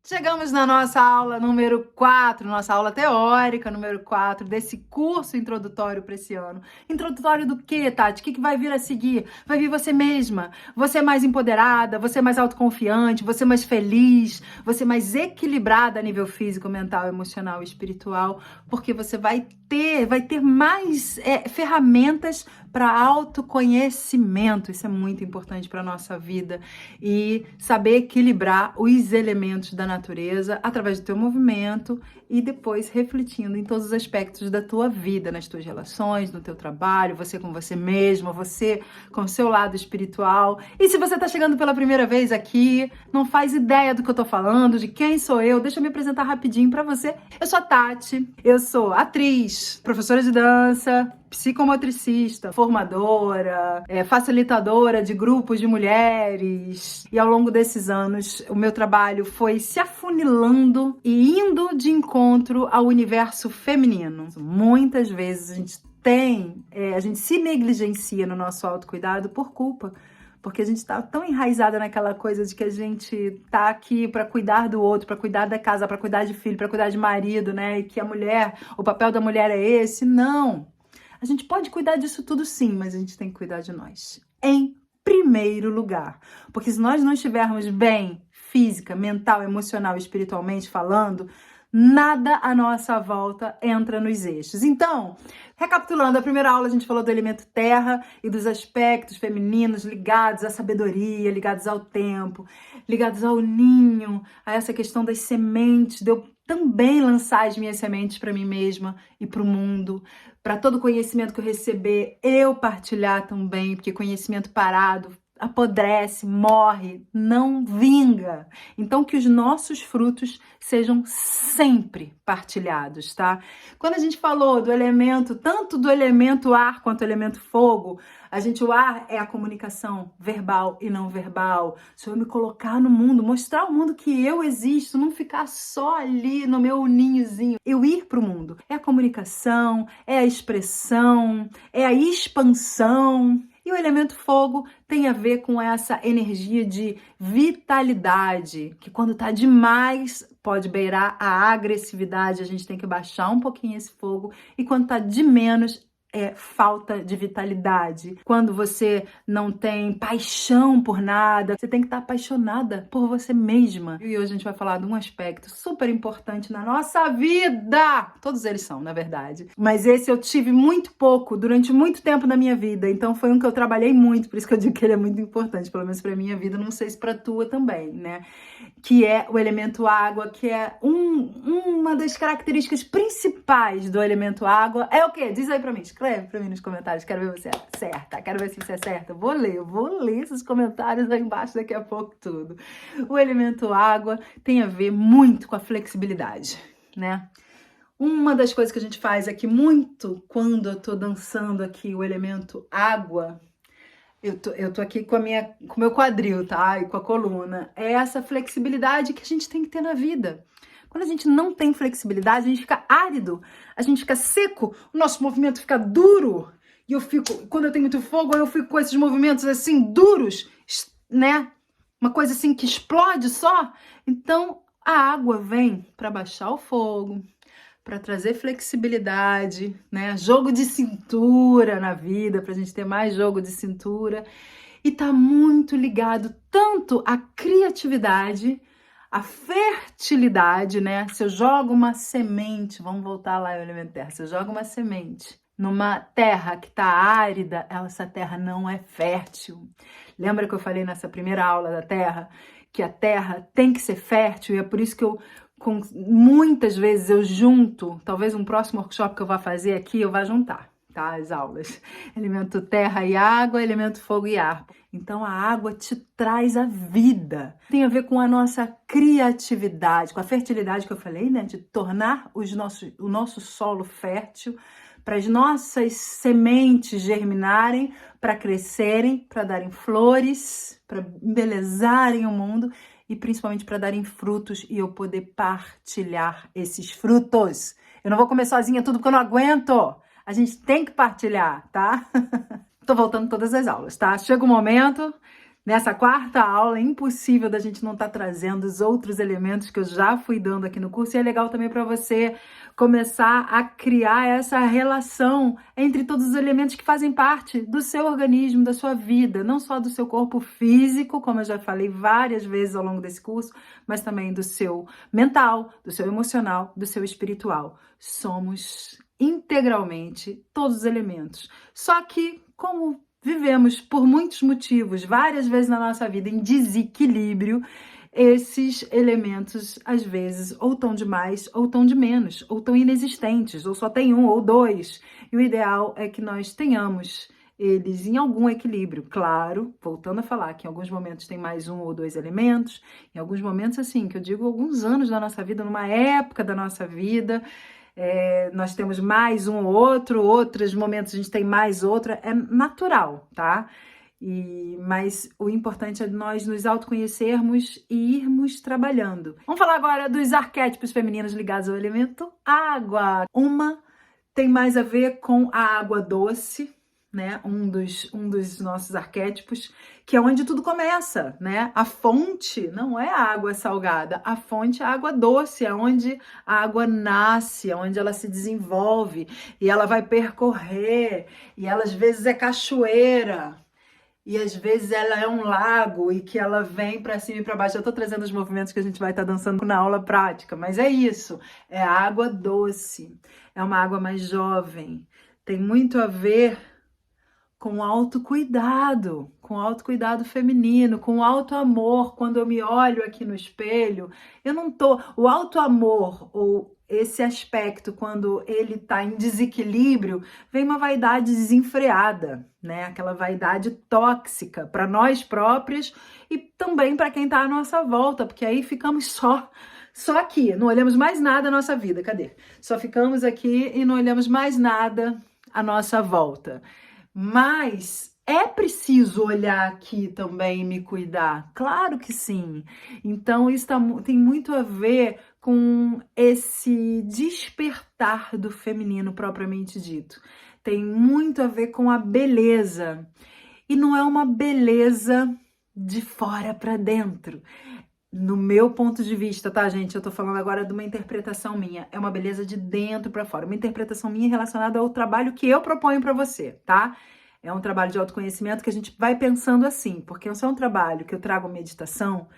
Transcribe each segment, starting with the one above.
Chegamos na nossa aula número 4, nossa aula teórica número 4 desse curso introdutório para esse ano. Introdutório do quê, Tati? O que vai vir a seguir? Vai vir você mesma, você mais empoderada, você mais autoconfiante, você mais feliz, você mais equilibrada a nível físico, mental, emocional e espiritual, porque você vai ter mais ferramentas para autoconhecimento. Isso é muito importante para a nossa vida. E saber equilibrar os elementos da natureza através do teu movimento e depois refletindo em todos os aspectos da tua vida, nas tuas relações, no teu trabalho, você com você mesma, você com o seu lado espiritual. E se você está chegando pela primeira vez aqui, não faz ideia do que eu tô falando, de quem sou eu, deixa eu me apresentar rapidinho para você. Eu sou a Tati, eu sou atriz, professora de dança, psicomotricista, formadora, facilitadora de grupos de mulheres. E ao longo desses anos, o meu trabalho foi se afunilando e indo de encontro ao universo feminino. Muitas vezes a gente se negligencia no nosso autocuidado por culpa. Porque a gente está tão enraizada naquela coisa de que a gente tá aqui para cuidar do outro, para cuidar da casa, para cuidar de filho, para cuidar de marido, né? E que o papel da mulher é esse. Não! A gente pode cuidar disso tudo sim, mas a gente tem que cuidar de nós. Em primeiro lugar. Porque se nós não estivermos bem, física, mental, emocional, espiritualmente falando, nada à nossa volta entra nos eixos. Então, recapitulando, a primeira aula a gente falou do elemento terra e dos aspectos femininos ligados à sabedoria, ligados ao tempo, ligados ao ninho, a essa questão das sementes, de eu também lançar as minhas sementes para mim mesma e para o mundo, para todo conhecimento que eu receber, eu partilhar também, porque conhecimento parado apodrece, morre, não vinga. Então, que os nossos frutos sejam sempre partilhados, tá? Quando a gente falou do elemento, tanto do elemento ar quanto do elemento fogo, o ar é a comunicação verbal e não verbal. Se eu me colocar no mundo, mostrar ao mundo que eu existo, não ficar só ali no meu ninhozinho, eu ir para o mundo. É a comunicação, é a expressão, é a expansão. E o elemento fogo tem a ver com essa energia de vitalidade, que quando tá demais pode beirar a agressividade, a gente tem que baixar um pouquinho esse fogo, e quando tá de menos é falta de vitalidade. Quando você não tem paixão por nada, você tem que estar apaixonada por você mesma. E hoje a gente vai falar de um aspecto super importante na nossa vida. Todos eles são, na verdade. Mas esse eu tive muito pouco, durante muito tempo na minha vida. Então foi um que eu trabalhei muito, por isso que eu digo que ele é muito importante, pelo menos pra minha vida, não sei se pra tua também, né? Que é o elemento água, que é uma das características principais do elemento água. É o quê? Diz aí pra mim, escreve pra mim nos comentários, quero ver você acerta, quero ver se você acerta. Vou ler esses comentários aí embaixo daqui a pouco tudo. O elemento água tem a ver muito com a flexibilidade, né? Uma das coisas que a gente faz aqui muito quando eu tô dançando aqui o elemento água, eu tô aqui com o meu quadril, tá? E com a coluna. É essa flexibilidade que a gente tem que ter na vida. Quando a gente não tem flexibilidade, a gente fica árido, a gente fica seco, o nosso movimento fica duro. E quando eu tenho muito fogo, eu fico com esses movimentos assim, duros, né? Uma coisa assim que explode só. Então, a água vem para baixar o fogo, para trazer flexibilidade, né? Jogo de cintura na vida, para a gente ter mais jogo de cintura. E tá muito ligado tanto à criatividade, à fertilidade, né? Se eu jogo uma semente, vamos voltar lá ao elemento terra, se eu jogo uma semente numa terra que tá árida, essa terra não é fértil. Lembra que eu falei nessa primeira aula da terra? Que a terra tem que ser fértil, e é por isso que muitas vezes eu junto, talvez um próximo workshop que eu vá fazer aqui, eu vá juntar, tá? As aulas. Elemento terra e água, elemento fogo e ar. Então a água te traz a vida. Tem a ver com a nossa criatividade, com a fertilidade que eu falei, né? De tornar o nosso solo fértil, para as nossas sementes germinarem, para crescerem, para darem flores, para embelezarem o mundo e principalmente para darem frutos e eu poder partilhar esses frutos. Eu não vou comer sozinha tudo porque eu não aguento. A gente tem que partilhar, tá? Tô voltando todas as aulas, tá? Chega um momento Nessa quarta aula, é impossível da gente não estar trazendo os outros elementos que eu já fui dando aqui no curso, e é legal também para você começar a criar essa relação entre todos os elementos que fazem parte do seu organismo, da sua vida, não só do seu corpo físico, como eu já falei várias vezes ao longo desse curso, mas também do seu mental, do seu emocional, do seu espiritual. Somos integralmente todos os elementos. Só que, como vivemos por muitos motivos, várias vezes na nossa vida, em desequilíbrio, esses elementos, às vezes, ou estão de mais, ou estão de menos, ou estão inexistentes, ou só tem um ou dois. E o ideal é que nós tenhamos eles em algum equilíbrio. Claro, voltando a falar que em alguns momentos tem mais um ou dois elementos, em alguns momentos, assim, que eu digo alguns anos da nossa vida, numa época da nossa vida, nós temos mais um ou outro, outros momentos a gente tem mais outra, é natural, tá? Mas o importante é nós nos autoconhecermos e irmos trabalhando. Vamos falar agora dos arquétipos femininos ligados ao elemento água. Uma tem mais a ver com a água doce, né? Um dos nossos arquétipos, que é onde tudo começa, né? A fonte não é a água salgada, a fonte é a água doce, é onde a água nasce, é onde ela se desenvolve e ela vai percorrer, e ela às vezes é cachoeira, e às vezes ela é um lago e que ela vem para cima e para baixo. Eu tô trazendo os movimentos que a gente vai estar dançando na aula prática, mas é isso, é a água doce, é uma água mais jovem, tem muito a ver com autocuidado feminino, com auto-amor. Quando eu me olho aqui no espelho, eu não tô... O auto-amor, ou esse aspecto, quando ele tá em desequilíbrio, vem uma vaidade desenfreada, né? Aquela vaidade tóxica para nós próprias e também para quem tá à nossa volta, porque aí ficamos só aqui, não olhamos mais nada à nossa vida, cadê? Só ficamos aqui e não olhamos mais nada à nossa volta. Mas é preciso olhar aqui também e me cuidar? Claro que sim. Então, isso tem muito a ver com esse despertar do feminino propriamente dito. Tem muito a ver com a beleza. E não é uma beleza de fora para dentro. No meu ponto de vista, tá, gente? Eu tô falando agora de uma interpretação minha. É uma beleza de dentro para fora. Uma interpretação minha relacionada ao trabalho que eu proponho para você, tá? É um trabalho de autoconhecimento que a gente vai pensando assim, porque se é um trabalho que eu trago meditação,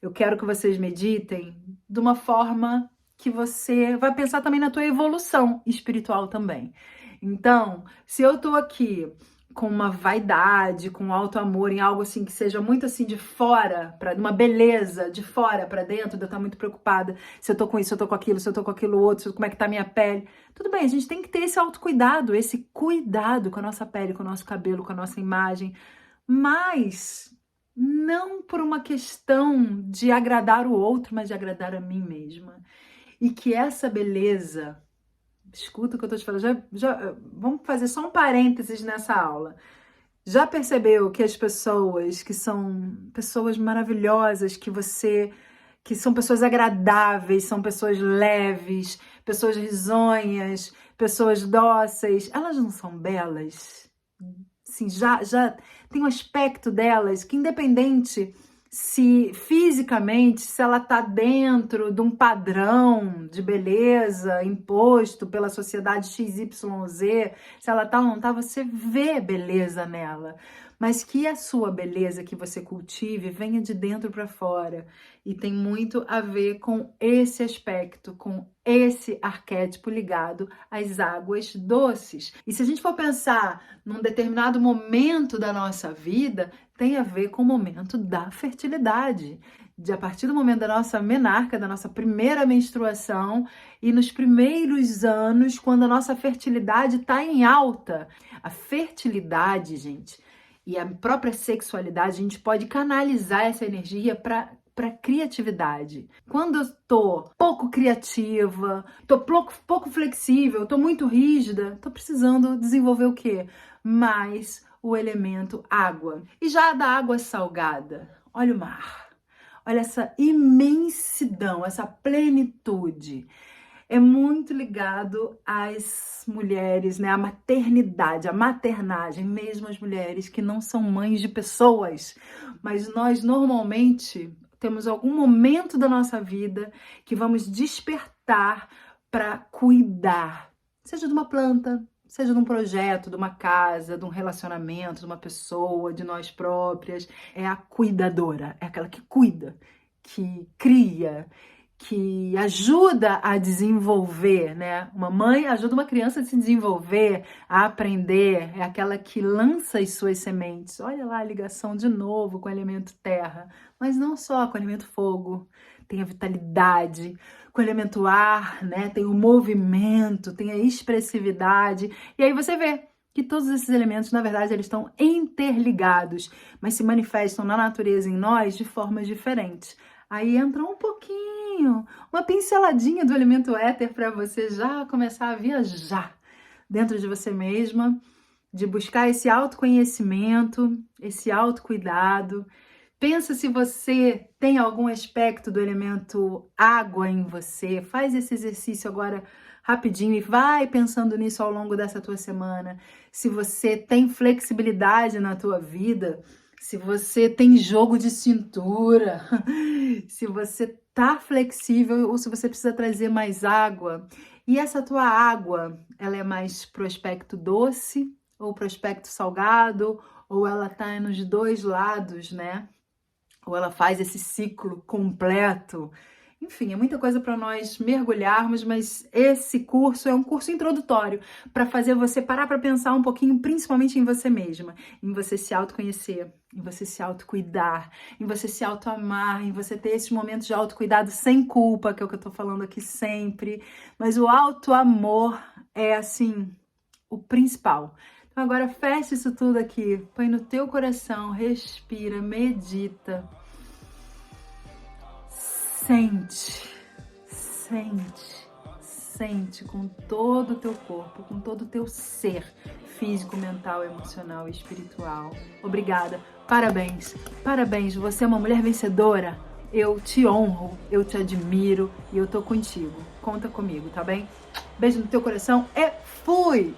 eu quero que vocês meditem de uma forma que você vai pensar também na tua evolução espiritual também. Então, se eu tô aqui com uma vaidade, com alto amor, em algo assim que seja muito assim de fora, para uma beleza de fora para dentro, de eu estar muito preocupada se eu tô com isso, se eu tô com aquilo, se eu tô com aquilo outro, como é que tá a minha pele. Tudo bem, a gente tem que ter esse autocuidado, esse cuidado com a nossa pele, com o nosso cabelo, com a nossa imagem, mas não por uma questão de agradar o outro, mas de agradar a mim mesma. E que essa beleza, escuta o que eu tô te falando, vamos fazer só um parênteses nessa aula. Já percebeu que as pessoas que são pessoas maravilhosas, que são pessoas agradáveis, são pessoas leves, pessoas risonhas, pessoas dóceis, elas não são belas? Sim, já tem um aspecto delas que, independente se fisicamente, se ela está dentro de um padrão de beleza imposto pela sociedade XYZ, se ela está ou não está, você vê beleza nela. Mas que a sua beleza que você cultive venha de dentro para fora. E tem muito a ver com esse aspecto, com esse arquétipo ligado às águas doces. E se a gente for pensar num determinado momento da nossa vida, tem a ver com o momento da fertilidade. A partir do momento da nossa menarca, da nossa primeira menstruação e nos primeiros anos, quando a nossa fertilidade está em alta. A fertilidade, gente, e a própria sexualidade, a gente pode canalizar essa energia para criatividade. Quando eu tô pouco criativa, tô pouco flexível, tô muito rígida, tô precisando desenvolver o quê? Mais o elemento água. E já da água salgada, olha o mar. Olha essa imensidão, essa plenitude. é muito ligado às mulheres, né? A maternidade, a maternagem, mesmo as mulheres que não são mães de pessoas, mas nós normalmente temos algum momento da nossa vida que vamos despertar para cuidar, seja de uma planta, seja de um projeto, de uma casa, de um relacionamento, de uma pessoa, de nós próprias. É a cuidadora, é aquela que cuida, que cria, que ajuda a desenvolver, né? Uma mãe ajuda uma criança a se desenvolver, a aprender, é aquela que lança as suas sementes. Olha lá a ligação de novo com o elemento terra, mas não só com o elemento fogo, tem a vitalidade, com o elemento ar, né? Tem o movimento, tem a expressividade, e aí você vê que todos esses elementos, na verdade, eles estão interligados, mas se manifestam na natureza em nós de formas diferentes. Aí entra um pouquinho, uma pinceladinha do elemento éter para você já começar a viajar dentro de você mesma, de buscar esse autoconhecimento, esse autocuidado. Pensa se você tem algum aspecto do elemento água em você. Faz esse exercício agora rapidinho e vai pensando nisso ao longo dessa tua semana. Se você tem flexibilidade na tua vida, se você tem jogo de cintura, se você tá flexível ou se você precisa trazer mais água. E essa tua água, ela é mais pro aspecto doce ou pro aspecto salgado, ou ela tá nos dois lados, né? Ou ela faz esse ciclo completo. Enfim, é muita coisa para nós mergulharmos, mas esse curso é um curso introdutório para fazer você parar para pensar um pouquinho, principalmente em você mesma, em você se autoconhecer, em você se autocuidar, em você se autoamar, em você ter esses momentos de autocuidado sem culpa, que é o que eu tô falando aqui sempre. Mas o autoamor é, assim, o principal. Então agora fecha isso tudo aqui, põe no teu coração, respira, medita. Sente, sente, sente com todo o teu corpo, com todo o teu ser físico, mental, emocional e espiritual. Obrigada, parabéns, parabéns, você é uma mulher vencedora. Eu te honro, eu te admiro e eu tô contigo. Conta comigo, tá bem? Beijo no teu coração e fui!